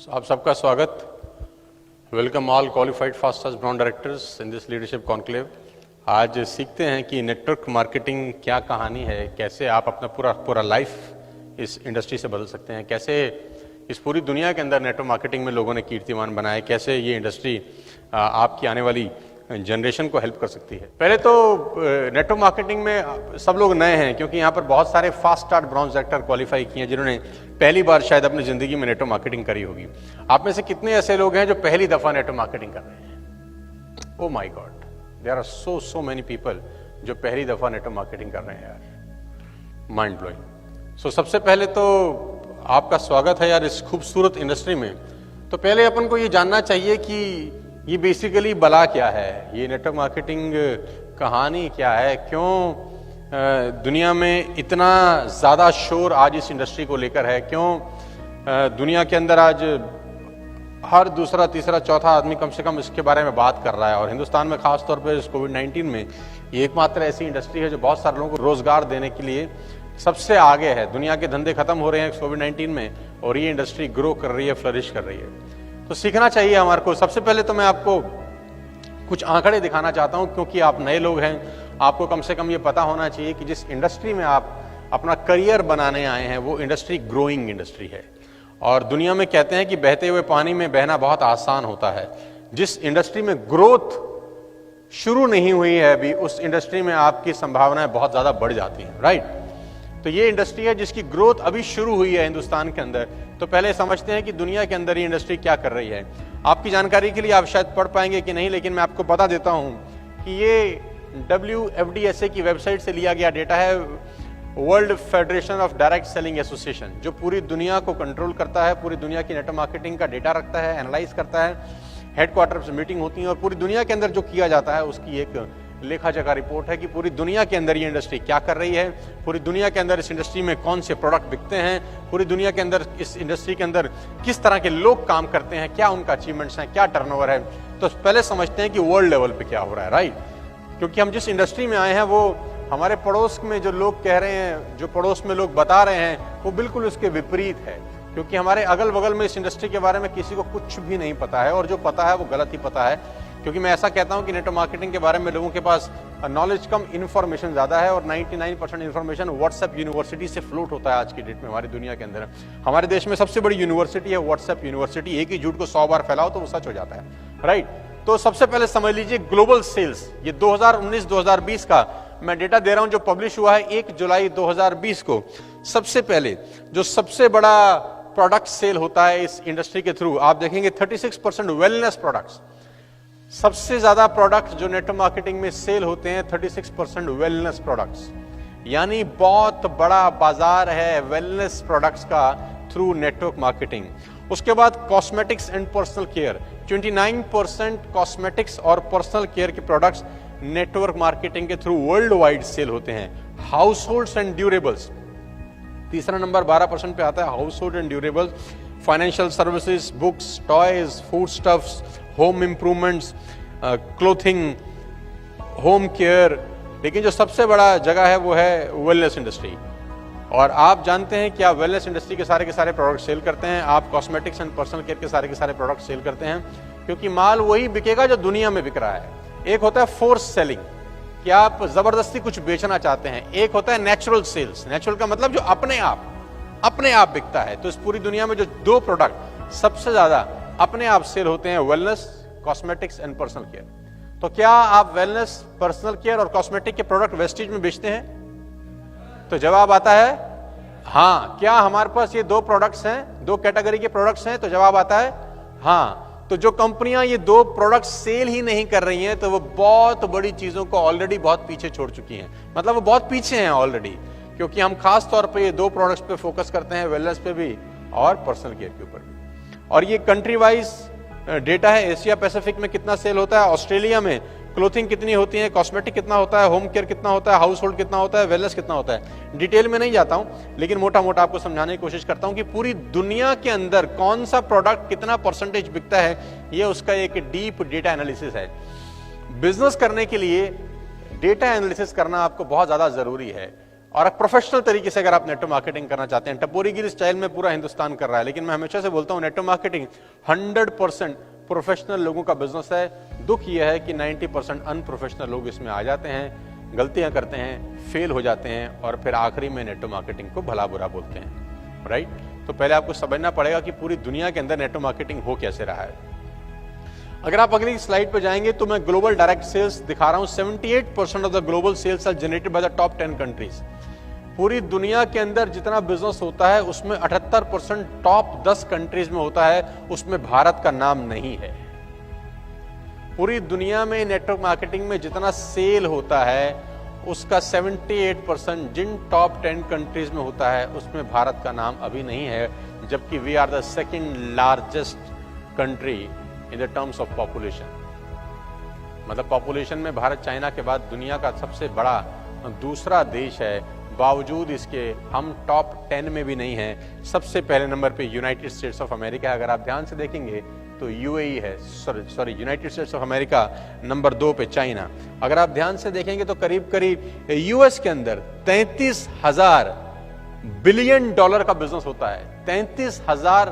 आप सबका स्वागत। Welcome all qualified fastest brand directors in this leadership conclave. आज सीखते हैं कि नेटवर्क मार्केटिंग क्या कहानी है, कैसे आप अपना पूरा लाइफ इस इंडस्ट्री से बदल सकते हैं, कैसे इस पूरी दुनिया के अंदर नेटवर्क मार्केटिंग में लोगों ने कीर्तिमान बनाए, कैसे ये इंडस्ट्री आपकी आने वाली जनरेशन को हेल्प कर सकती है। पहले तो नेटवर्क मार्केटिंग में सब लोग नए हैं, क्योंकि यहाँ पर बहुत सारे fast start bronze director qualify किए हैं जिन्होंने पहली बार शायद अपनी जिंदगी में नेटवर्क मार्केटिंग करी होगी। आप में से कितने ऐसे लोग हैं जो पहली दफा नेटवर्क मार्केटिंग कर रहे हैं? Oh my God, there are so many people जो पहली दफा नेटवर्क मार्केटिंग कर रहे हैं यार, माइंड ब्लोइंग। सो सबसे पहले तो आपका स्वागत है यार इस खूबसूरत इंडस्ट्री में। तो पहले अपन को ये जानना चाहिए कि ये बेसिकली बला क्या है, ये नेटवर्क मार्केटिंग कहानी क्या है, क्यों दुनिया में इतना ज़्यादा शोर आज इस इंडस्ट्री को लेकर है, क्यों दुनिया के अंदर आज हर दूसरा तीसरा चौथा आदमी कम से कम इसके बारे में बात कर रहा है। और हिंदुस्तान में खास तौर पर इस कोविड-19 में ये एकमात्र ऐसी इंडस्ट्री है जो बहुत सारे लोगों को रोजगार देने के लिए सबसे आगे है। दुनिया के धंधे खत्म हो रहे हैं कोविड-19 में और ये इंडस्ट्री ग्रो कर रही है, फ्लरिश कर रही है। तो सीखना चाहिए हमारे को। सबसे पहले तो मैं आपको कुछ आंकड़े दिखाना चाहता हूं, क्योंकि आप नए लोग हैं, आपको कम से कम ये पता होना चाहिए कि जिस इंडस्ट्री में आप अपना करियर बनाने आए हैं वो इंडस्ट्री ग्रोइंग इंडस्ट्री है। और दुनिया में कहते हैं कि बहते हुए पानी में बहना बहुत आसान होता है। जिस इंडस्ट्री में ग्रोथ शुरू नहीं हुई है अभी, उस इंडस्ट्री में आपकी संभावनाएं बहुत ज्यादा बढ़ जाती हैं, राइट। तो ये इंडस्ट्री है जिसकी ग्रोथ अभी शुरू हुई है हिंदुस्तान के अंदर। तो पहले समझते हैं कि दुनिया के अंदर ये इंडस्ट्री क्या कर रही है। आपकी जानकारी के लिए आप शायद पढ़ पाएंगे कि नहीं, लेकिन मैं आपको बता देता हूं कि ये WFDSA की वेबसाइट से लिया गया डेटा है, world federation of direct selling association, जो पूरी दुनिया को कंट्रोल करता है, पूरी दुनिया की नेटवर्क मार्केटिंग का डेटा रखता है, एनालाइज करता है, हेडक्वार्टर से मीटिंग होती है और पूरी दुनिया के अंदर जो किया जाता है उसकी एक लेखा जोखा रिपोर्ट है कि पूरी दुनिया के अंदर ये इंडस्ट्री क्या कर रही है, पूरी दुनिया के अंदर इस इंडस्ट्री में कौन से प्रोडक्ट बिकते हैं, पूरी दुनिया के अंदर इस इंडस्ट्री के अंदर किस तरह के लोग काम करते हैं, क्या उनका अचीवमेंट्स हैं, क्या टर्नओवर है। तो पहले समझते हैं कि वर्ल्ड लेवल पे क्या हो रहा है, राइट। क्योंकि हम जिस इंडस्ट्री में आए हैं वो हमारे पड़ोस में जो लोग कह रहे हैं, जो पड़ोस में लोग बता रहे हैं, वो बिल्कुल उसके विपरीत है। क्योंकि हमारे अगल बगल में इस इंडस्ट्री के बारे में किसी को कुछ भी नहीं पता है, और जो पता है वो गलत ही पता है। क्योंकि मैं ऐसा कहता हूं कि नेटवर्क मार्केटिंग के बारे में लोगों के पास नॉलेज कम, इन्फॉर्मेशन ज्यादा है, और 99% इन्फॉर्मेशन व्हाट्सएप यूनिवर्सिटी से फ्लोट होता है आज की डेट में हमारी दुनिया के अंदर। हमारे देश में सबसे बड़ी यूनिवर्सिटी है व्हाट्सएप यूनिवर्सिटी। एक ही झूठ को 100 बार फैलाओ तो वो सच हो जाता है, राइट। तो सबसे पहले समझ लीजिए ग्लोबल सेल्स, ये 2019-2020 का मैं डेटा दे रहा हूं जो पब्लिश हुआ है 1 जुलाई 2020 को। सबसे पहले जो सबसे बड़ा प्रोडक्ट सेल होता है इस इंडस्ट्री के थ्रू, आप देखेंगे 36% वेलनेस प्रोडक्ट्स। सबसे ज्यादा प्रोडक्ट जो नेटवर्क मार्केटिंग में सेल होते हैं 36% वेलनेस प्रोडक्ट्स, यानी बहुत बड़ा बाजार है वेलनेस प्रोडक्ट्स का थ्रू नेटवर्क मार्केटिंग। उसके बाद cosmetics and personal care, 29% cosmetics और पर्सनल केयर के प्रोडक्ट्स नेटवर्क मार्केटिंग के थ्रू वर्ल्ड वाइड सेल होते हैं। हाउस होल्ड्स एंड ड्यूरेबल्स, तीसरा नंबर 12% पे आता है, house hold and durables. Financial services, books, toys, food stuffs, home improvements, clothing, home care. लेकिन जो सबसे बड़ा जगह है वो है वेलनेस इंडस्ट्री। और आप जानते हैं कि आप वेलनेस इंडस्ट्री के सारे प्रोडक्ट सेल करते हैं, आप कॉस्मेटिक्स एंड पर्सनल केयर के सारे प्रोडक्ट सेल करते हैं, क्योंकि माल वही बिकेगा जो दुनिया में बिक रहा है। एक होता है फोर्स सेलिंग, कि आप जबरदस्ती कुछ बेचना चाहते हैं। एक होता है नेचुरल सेल्स, नेचुरल का मतलब जो अपने आप बिकता है। तो इस पूरी दुनिया में जो दो प्रोडक्ट सबसे ज्यादा अपने आप सेल होते हैं, wellness, cosmetics and personal care. तो क्या आप वेलनेस, पर्सनल केयर और कॉस्मेटिक के प्रोडक्ट वेस्टेज में बेचते हैं? तो जवाब आता है हाँ। क्या हमारे पास ये दो प्रोडक्ट्स हैं, दो कैटेगरी के प्रोडक्ट्स हैं? तो जवाब आता है हाँ। तो जो कंपनियां ये दो प्रोडक्ट सेल ही नहीं कर रही हैं, तो वो बहुत बड़ी चीजों को ऑलरेडी बहुत पीछे छोड़ चुकी हैं। मतलब वो बहुत पीछे हैं ऑलरेडी, क्योंकि हम खास तौर पे ये दो प्रोडक्ट्स पे फोकस करते हैं, वेलनेस पे भी और पर्सनल केयर के ऊपर भी। और ये कंट्री वाइज डेटा है। एशिया पैसिफिक में कितना सेल होता है, ऑस्ट्रेलिया में क्लोथिंग कितनी होती है, कॉस्मेटिक कितना होता है, होम केयर कितना होता है, हाउस होल्ड कितना होता है, वेलनेस कितना होता है। डिटेल में नहीं जाता हूं, लेकिन मोटा मोटा आपको समझाने की कोशिश करता हूं कि पूरी दुनिया के अंदर कौन सा प्रोडक्ट कितना परसेंटेज बिकता है, ये उसका एक डीप डेटा एनालिसिस है। बिजनेस करने के लिए डेटा एनालिसिस करना आपको बहुत ज्यादा जरूरी है। और एक प्रोफेशनल तरीके से अगर आप नेटवर्क मार्केटिंग करना चाहते हैं, टपोरीगिरी स्टाइल में पूरा हिंदुस्तान कर रहा है, लेकिन मैं हमेशा से बोलता हूं नेटवर्क मार्केटिंग 100% प्रोफेशनल लोगों का बिजनेस है। दुख यह है कि 90% अनप्रोफेशनल लोग इसमें आ जाते हैं, गलतियां करते हैं, फेल हो जाते हैं और फिर आखिरी में नेटवर्क मार्केटिंग को भला बुरा बोलते हैं, राइट। तो पहले आपको समझना पड़ेगा कि पूरी दुनिया के अंदर नेटवर्क मार्केटिंग हो कैसे रहा है। अगर आप अगली स्लाइड पर जाएंगे तो मैं ग्लोबल डायरेक्ट सेल्स दिखा रहा हूं। 78% of the global sales are generated by the top 10 countries. पूरी दुनिया के अंदर जितना बिजनेस होता है उसमें 78% टॉप 10 कंट्रीज में होता है, उसमें भारत का नाम नहीं है। पूरी दुनिया में नेटवर्क मार्केटिंग में जितना सेल होता है उसका 78% जिन टॉप 10 कंट्रीज में होता है उसमें भारत का नाम अभी नहीं है, जबकि we are the second largest country in the terms of population. मतलब पॉपुलेशन में भारत चाइना के बाद दुनिया का सबसे बड़ा दूसरा देश है, बावजूद इसके हम टॉप 10 में भी नहीं हैं। सबसे पहले नंबर पे यूनाइटेड स्टेट्स ऑफ अमेरिका। अगर आप ध्यान से देखेंगे तो यूएई है, sorry United states of America, number 2 पे चाइना। अगर आप ध्यान से देखेंगे तो करीब करीब यूएस के अंदर 33,000 बिलियन डॉलर का बिजनेस होता है। 33,000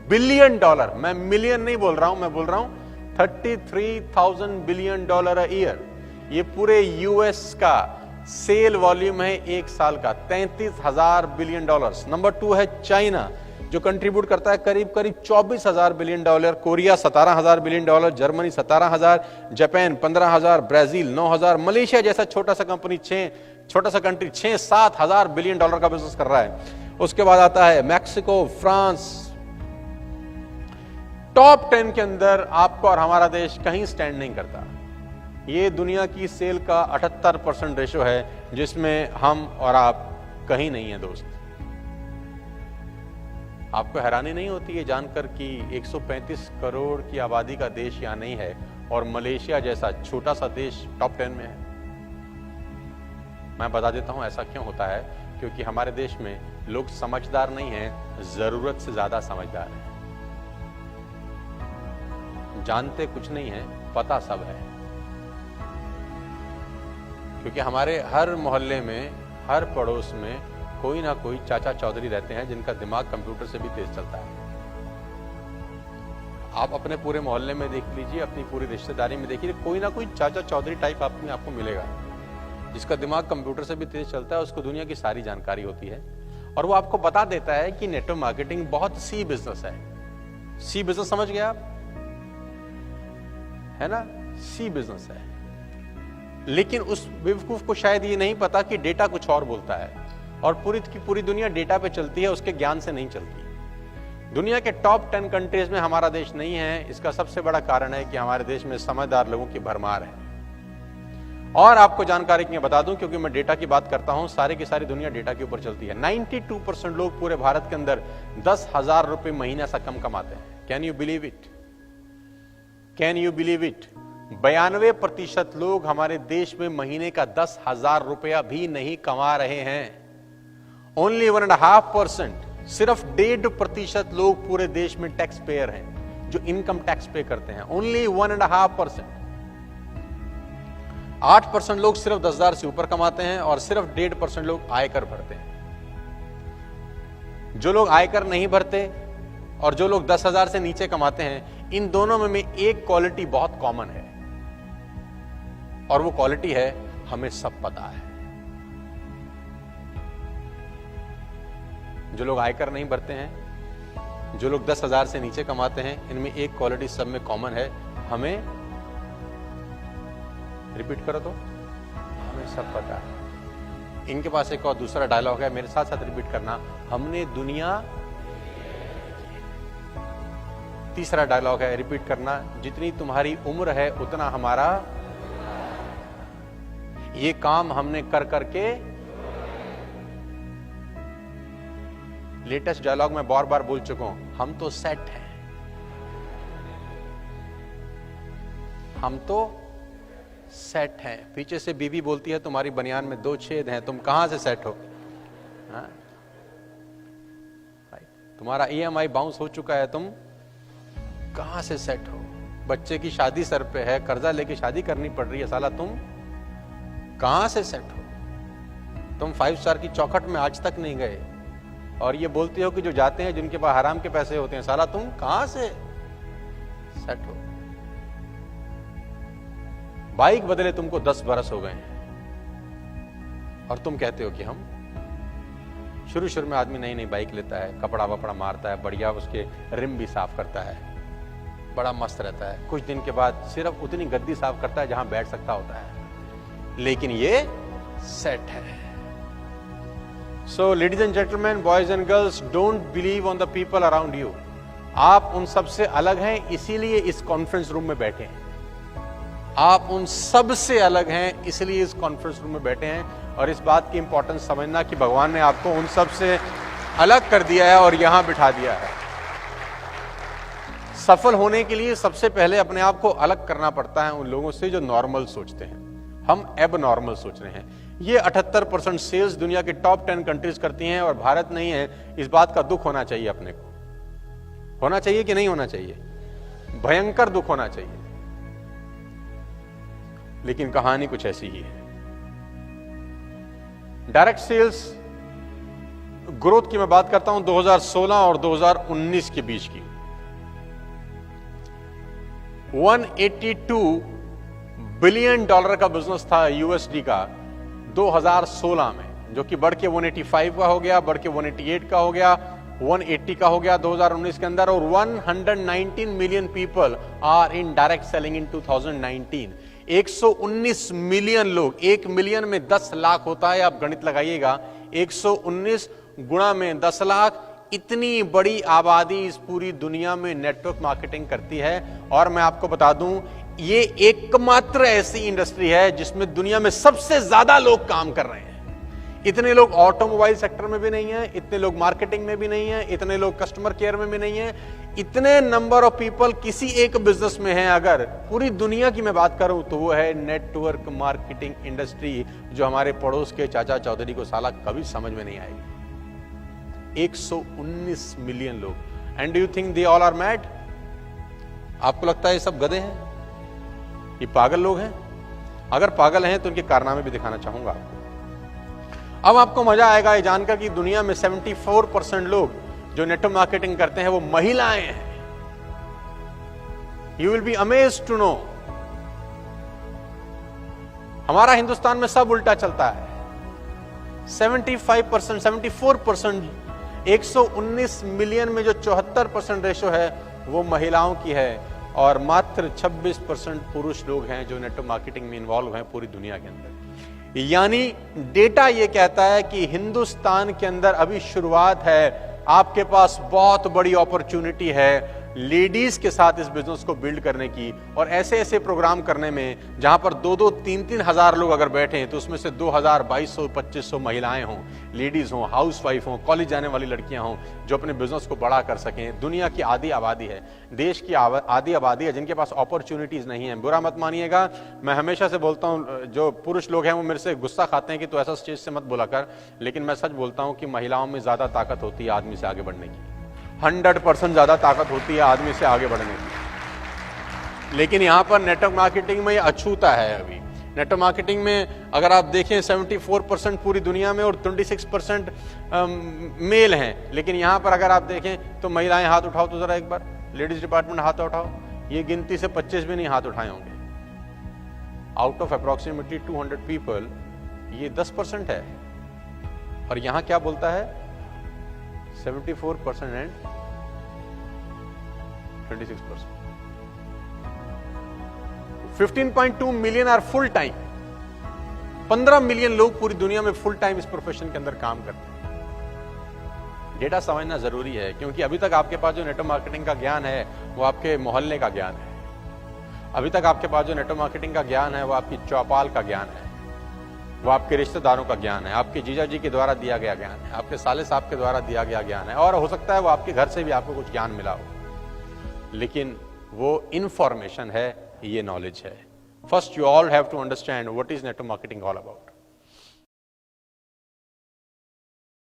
बिलियन डॉलर, मैं मिलियन नहीं बोल रहा हूं, मैं बोल रहा हूं 33,000 बिलियन डॉलर अ ईयर। ये पूरे यूएस का सेल वॉल्यूम है एक साल का, 33,000 बिलियन डॉलर्स। नंबर 2 है चाइना, जो कंट्रीब्यूट करता है करीब करीब 24,000 billion dollar. Korea 17,000 billion dollar, Germany 17,000, Japan 15,000, Brazil 9,000, Malaysia जैसा छोटा सा कंट्री 6-7,000 बिलियन डॉलर का बिजनेस कर रहा है। उसके बाद आता है मैक्सिको, फ्रांस। टॉप 10 के अंदर आपका और हमारा देश कहीं स्टैंड नहीं करता। ये दुनिया की सेल का 78% रेशो है, जिसमें हम और आप कहीं नहीं है दोस्त। आपको हैरानी नहीं होती है जानकर कि 135 करोड़ की आबादी का देश यहां नहीं है और मलेशिया जैसा छोटा सा देश टॉप 10 में है? मैं बता देता हूं ऐसा क्यों होता है, क्योंकि हमारे देश में लोग समझदार नहीं हैं, जरूरत से ज्यादा समझदार हैं। जानते कुछ नहीं है, पता सब है। क्योंकि हमारे हर मोहल्ले में, हर पड़ोस में कोई ना कोई चाचा चौधरी रहते हैं जिनका दिमाग कंप्यूटर से भी तेज चलता है। आप अपने पूरे मोहल्ले में देख लीजिए, अपनी पूरी रिश्तेदारी में देखिए, कोई ना कोई चाचा चौधरी टाइप आपको मिलेगा जिसका दिमाग कंप्यूटर से भी तेज चलता है, उसको दुनिया की सारी जानकारी होती है और वो आपको बता देता है कि नेटवर्क मार्केटिंग बहुत सी बिजनेस है। सी बिजनेस समझ गए आप, है ना? सी बिजनेस है। लेकिन उस बेवकूफ को शायद ये नहीं पता कि डेटा कुछ और बोलता है और पूरी की पूरी दुनिया डेटा पे चलती है, उसके ज्ञान से नहीं चलती। दुनिया के टॉप 10 कंट्रीज में हमारा देश नहीं है। इसका सबसे बड़ा कारण है कि हमारे देश में समझदार लोगों की भरमार है। और आपको जानकारी के बता दूं, क्योंकि मैं डेटा की बात करता हूं, सारी की सारी दुनिया डेटा के ऊपर चलती है। 92% लोग पूरे भारत के अंदर 10,000 रुपए महीने से कम कमाते हैं। Can you believe it? Can you believe it? 92% लोग हमारे देश में महीने का 10,000 रुपया भी नहीं कमा रहे हैं। ओनली 1.5%, सिर्फ 1.5% लोग पूरे देश में टैक्स पेयर हैं जो इनकम टैक्स पे करते हैं। ओनली 1.5%। 8% लोग सिर्फ 10,000 से ऊपर कमाते हैं और सिर्फ 1.5% लोग आयकर भरते हैं। जो लोग आयकर नहीं भरते और जो लोग 10,000 से नीचे कमाते हैं, इन दोनों में एक क्वालिटी बहुत कॉमन है और वो क्वालिटी है, हमें सब पता है। जो लोग आयकर नहीं भरते हैं, जो लोग 10,000 से नीचे कमाते हैं, इनमें एक क्वालिटी सब में कॉमन है, हमें, रिपीट करो तो, हमें सब पता है। इनके पास एक और दूसरा डायलॉग है, मेरे साथ साथ रिपीट करना, हमने दुनिया। तीसरा डायलॉग है, रिपीट करना, जितनी तुम्हारी उम्र है उतना हमारा। ये काम हमने कर करके। लेटेस्ट डायलॉग में बार बार बोल चुका हूं, हम तो सेट हैं, हम तो सेट हैं। पीछे से बीवी बोलती है, तुम्हारी बनियान में 2 छेद हैं, तुम कहां से सेट हो? हाँ? तुम्हारा EMI बाउंस हो चुका है, तुम कहां से सेट हो? बच्चे की शादी सर पे है, कर्जा लेके शादी करनी पड़ रही है, साला तुम कहां से सेट हो? तुम 5 स्टार की चौखट में आज तक नहीं गए और ये बोलते हो कि जो जाते हैं जिनके पास हराम के पैसे होते हैं, साला तुम कहां से सेट हो? बाइक बदले तुमको 10 बरस हो गए हैं और तुम कहते हो कि हम। शुरू में आदमी नई बाइक लेता है, कपड़ा वपड़ा मारता है, बढ़िया उसके रिम भी साफ करता है, बड़ा मस्त रहता है। कुछ दिन के बाद सिर्फ उतनी गद्दी साफ करता है जहां बैठ सकता होता है, लेकिन ये सेट है। So ladies and gentleman, boys and girls, don't believe on the people around you. आप उन सब से अलग हैं, इसीलिए इस कॉन्फ्रेंस रूम में बैठे हैं। आप उन सब से अलग हैं, इसलिए इस कॉन्फ्रेंस रूम में बैठे हैं। और इस बात की इंपॉर्टेंस समझना कि भगवान ने आपको उन सब से अलग कर दिया है और यहां बिठा दिया है। सफल होने के लिए सबसे पहले अपने आप को अलग करना पड़ता है उन लोगों से जो नॉर्मल सोचते हैं। हम एब नॉर्मल सोच रहे हैं। ये 78% सेल्स दुनिया के टॉप 10 कंट्रीज करती हैं और भारत नहीं है। इस बात का दुख होना चाहिए अपने को। होना चाहिए कि नहीं होना चाहिए? भयंकर दुख होना चाहिए। लेकिन कहानी कुछ ऐसी ही है। डायरेक्ट सेल्स ग्रोथ की मैं बात करता हूं 2016 और 2019 के बीच की। 182 बिलियन डॉलर का बिजनेस था यूएसडी का 2016 में, जो कि बढ़ के 185 का हो गया, बढ़ के 188 का हो गया, 180 का हो गया 2019 के अंदर। और 119 million people are in direct selling in 2019। 119 million लोग, 1 मिलियन में 10 लाख होता है, आप गणित लगाइएगा, 119 गुणा में 10 लाख, इतनी बड़ी आबादी इस पूरी दुनिया में नेटवर्क मार्केटिंग करती है। और मैं आपको बता दूं, ये एकमात्र ऐसी इंडस्ट्री है जिसमें दुनिया में सबसे ज्यादा लोग काम कर रहे हैं। इतने लोग ऑटोमोबाइल सेक्टर में भी नहीं है, इतने लोग मार्केटिंग में भी नहीं है, इतने लोग कस्टमर केयर में भी नहीं है, इतने नंबर ऑफ पीपल किसी एक बिजनेस में हैं अगर पूरी दुनिया की मैं बात करूं तो वो है नेटवर्क मार्केटिंग इंडस्ट्री, जो हमारे पड़ोस के चाचा चौधरी को साला कभी समझ में नहीं आएगी। 119 मिलियन लोग। And do you think they all are mad? आपको लगता है ये सब गधे हैं, ये पागल लोग हैं? अगर पागल हैं तो उनके कारनामे भी दिखाना चाहूंगा आपको। अब आपको मजा आएगा ये जानकर कि दुनिया में 74% लोग जो नेटवर्क मार्केटिंग करते हैं वो महिलाएं हैं। You will be amazed to know, हमारा हिंदुस्तान में सब उल्टा चलता है। 75%, 74%, 119 मिलियन में जो 74% रेशो है वो महिलाओं की है और मात्र 26% पुरुष लोग हैं जो नेटवर्क मार्केटिंग में इन्वॉल्व हैं पूरी दुनिया के अंदर। यानी डेटा ये कहता है कि हिंदुस्तान के अंदर अभी शुरुआत है। आपके पास बहुत बड़ी अपॉर्चुनिटी है लेडीज के साथ इस बिजनेस को बिल्ड करने की, और ऐसे ऐसे प्रोग्राम करने में जहां पर 2-2, 3-3 हजार लोग अगर बैठे हैं तो उसमें से 2000, 2200, 2500 महिलाएं हों, लेडीज हों, हाउसवाइफ हों, कॉलेज जाने वाली लड़कियां हों, जो अपने बिजनेस को बड़ा कर सकें। दुनिया की आधी आबादी है, देश की आधी आबादी है जिनके पास अपॉर्चुनिटीज नहीं है। बुरा मत मानिएगा, मैं हमेशा से बोलता हूं, जो पुरुष लोग हैं वो मेरे से गुस्सा खाते हैं कि तू ऐसा स्टेज से मत बोला कर, लेकिन मैं सच बोलता हूं कि महिलाओं में ज्यादा ताकत होती है आदमी से आगे बढ़ने की। 100% ज्यादा ताकत होती है आदमी से आगे बढ़ने की। लेकिन यहां पर नेटवर्क मार्केटिंग में ये अछूता है। अभी नेटवर्क मार्केटिंग में अगर आप देखें 74% पूरी दुनिया में और 26% मेल हैं, लेकिन यहां पर अगर आप देखें तो महिलाएं हाथ उठाओ तो जरा एक बार, लेडीज डिपार्टमेंट हाथ उठाओ। ये गिनती से 25 भी नहीं हाथ उठाए होंगे। आउट ऑफ अप्रोक्सीमेटली 200 पीपल ये 10% है। और यहां क्या बोलता है? 74% and 26%। 15.2 million are full time. 15 million लोग पूरी दुनिया में फुल टाइम इस प्रोफेशन के अंदर काम करते हैं। डेटा समझना जरूरी है, क्योंकि अभी तक आपके पास जो नेटवर्क मार्केटिंग का ज्ञान है वो आपके मोहल्ले का ज्ञान है। अभी तक आपके पास जो नेटवर्क मार्केटिंग का ज्ञान है वो आपकी चौपाल का ज्ञान है, वो आपके रिश्तेदारों का ज्ञान है, आपके जीजा जी के द्वारा दिया गया ज्ञान है, आपके साले साहब के द्वारा दिया गया ज्ञान है, और हो सकता है वो आपके घर से भी आपको कुछ ज्ञान मिला हो। लेकिन वो इंफॉर्मेशन है, ये नॉलेज है। First you all have to understand what is network marketing all about.